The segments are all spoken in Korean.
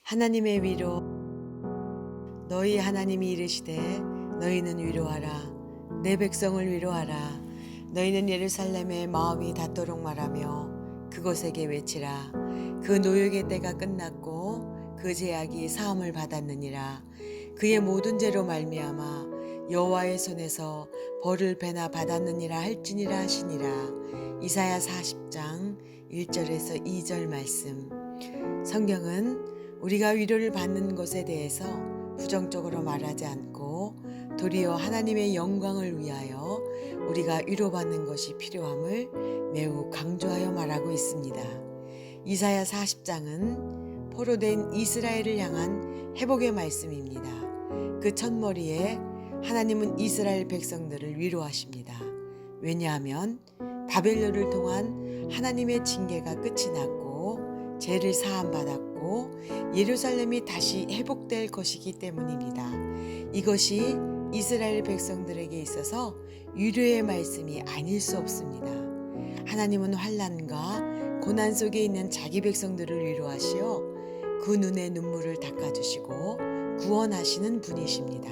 하나님의 위로. 너희 하나님이 이르시되 너희는 위로하라. 내 백성을 위로하라. 너희는 예루살렘의 마음이 닿도록 말하며 그곳에게 외치라. 그 노역의 때가 끝났고 그 죄악이 사함을 받았느니라. 그의 모든 죄로 말미암아 여호와의 손에서 벌을 배나 받았느니라 할지니라 하시니라. 이사야 40장 1절에서 2절 말씀. 성경은 우리가 위로를 받는 것에 대해서 부정적으로 말하지 않고 도리어 하나님의 영광을 위하여 우리가 위로받는 것이 필요함을 매우 강조하여 말하고 있습니다. 이사야 40장은 포로된 이스라엘을 향한 회복의 말씀입니다. 그 첫머리에 하나님은 이스라엘 백성들을 위로하십니다. 왜냐하면 바벨론을 통한 하나님의 징계가 끝이 났고 죄를 사함받았고 예루살렘이 다시 회복될 것이기 때문입니다. 이것이 이스라엘 백성들에게 있어서 위로의 말씀이 아닐 수 없습니다. 하나님은 환난과 고난 속에 있는 자기 백성들을 위로하시어 그 눈의 눈물을 닦아주시고 구원하시는 분이십니다.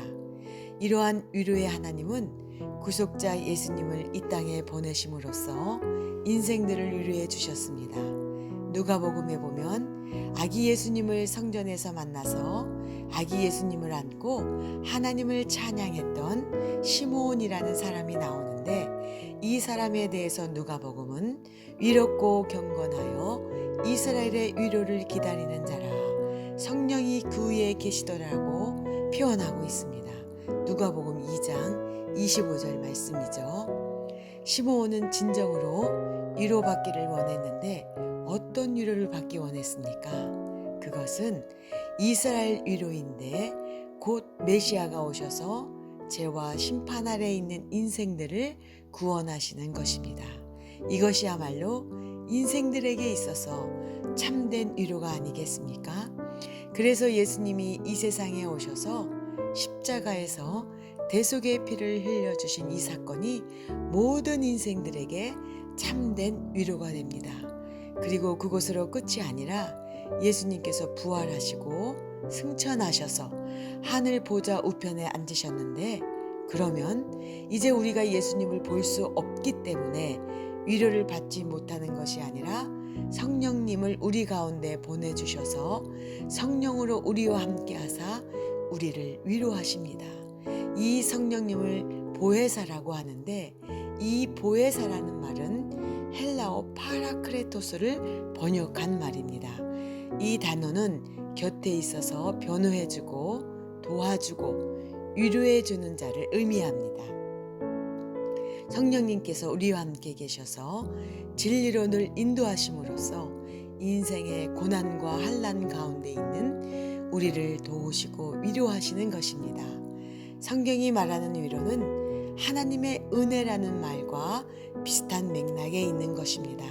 이러한 위로의 하나님은 구속자 예수님을 이 땅에 보내심으로써 인생들을 위로해 주셨습니다. 누가복음에 보면 아기 예수님을 성전에서 만나서 아기 예수님을 안고 하나님을 찬양했던 시므온이라는 사람이 나오는데, 이 사람에 대해서 누가복음은 위롭고 경건하여 이스라엘의 위로를 기다리는 자라 성령이 그 위에 계시더라고 표현하고 있습니다. 누가복음 2장 25절 말씀이죠. 시므온은 진정으로 위로받기를 원했는데 어떤 위로를 받기 원했습니까? 그것은 이스라엘 위로인데 곧 메시아가 오셔서 죄와 심판 아래 있는 인생들을 구원하시는 것입니다. 이것이야말로 인생들에게 있어서 참된 위로가 아니겠습니까? 그래서 예수님이 이 세상에 오셔서 십자가에서 대속의 피를 흘려주신 이 사건이 모든 인생들에게 참된 위로가 됩니다. 그리고 그곳으로 끝이 아니라 예수님께서 부활하시고 승천하셔서 하늘 보좌 우편에 앉으셨는데, 그러면 이제 우리가 예수님을 볼 수 없기 때문에 위로를 받지 못하는 것이 아니라 성령님을 우리 가운데 보내주셔서 성령으로 우리와 함께 하사 우리를 위로하십니다. 이 성령님을 보혜사라고 하는데, 이 보혜사라는 말은 헬라어 파라크레토스를 번역한 말입니다. 이 단어는 곁에 있어서 변호해주고 도와주고 위로해주는 자를 의미합니다. 성령님께서 우리와 함께 계셔서 진리로 늘 인도하심으로써 인생의 고난과 환난 가운데 있는 우리를 도우시고 위로하시는 것입니다. 성경이 말하는 위로는 하나님의 은혜라는 말과 비슷한 맥락에 있는 것입니다.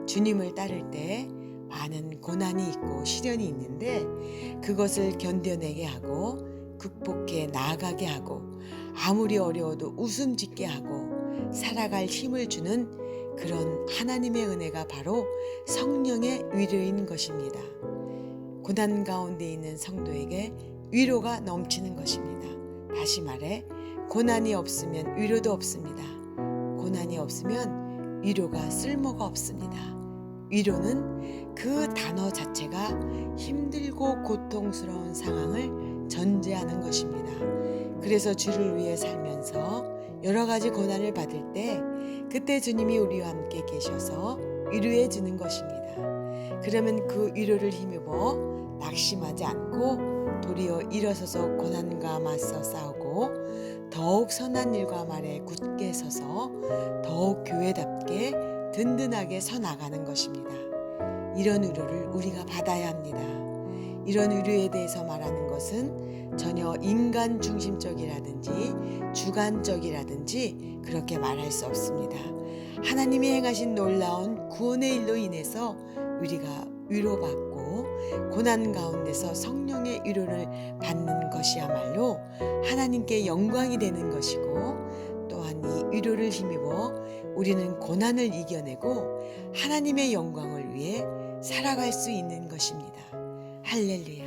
주님을 따를 때 많은 고난이 있고 시련이 있는데 그것을 견뎌내게 하고 극복해 나아가게 하고 아무리 어려워도 웃음 짓게 하고 살아갈 힘을 주는 그런 하나님의 은혜가 바로 성령의 위로인 것입니다. 고난 가운데 있는 성도에게 위로가 넘치는 것입니다. 다시 말해 고난이 없으면 위로도 없습니다. 고난이 없으면 위로가 쓸모가 없습니다. 위로는 그 단어 자체가 힘들고 고통스러운 상황을 전제하는 것입니다. 그래서 주를 위해 살면서 여러 가지 고난을 받을 때 그때 주님이 우리와 함께 계셔서 위로해 주는 것입니다. 그러면 그 위로를 힘입어 낙심하지 않고 도리어 일어서서 고난과 맞서 싸우고 더욱 선한 일과 말에 굳게 서서 더욱 교회답게 든든하게 서 나가는 것입니다. 이런 위로를 우리가 받아야 합니다. 이런 위로에 대해서 말하는 것은 전혀 인간 중심적이라든지 주관적이라든지 그렇게 말할 수 없습니다. 하나님이 행하신 놀라운 구원의 일로 인해서 우리가 위로받고 고난 가운데서 성령의 위로를 받는 것이야말로 하나님께 영광이 되는 것이고, 또한 이 위로를 힘입어 우리는 고난을 이겨내고 하나님의 영광을 위해 살아갈 수 있는 것입니다. 할렐루야.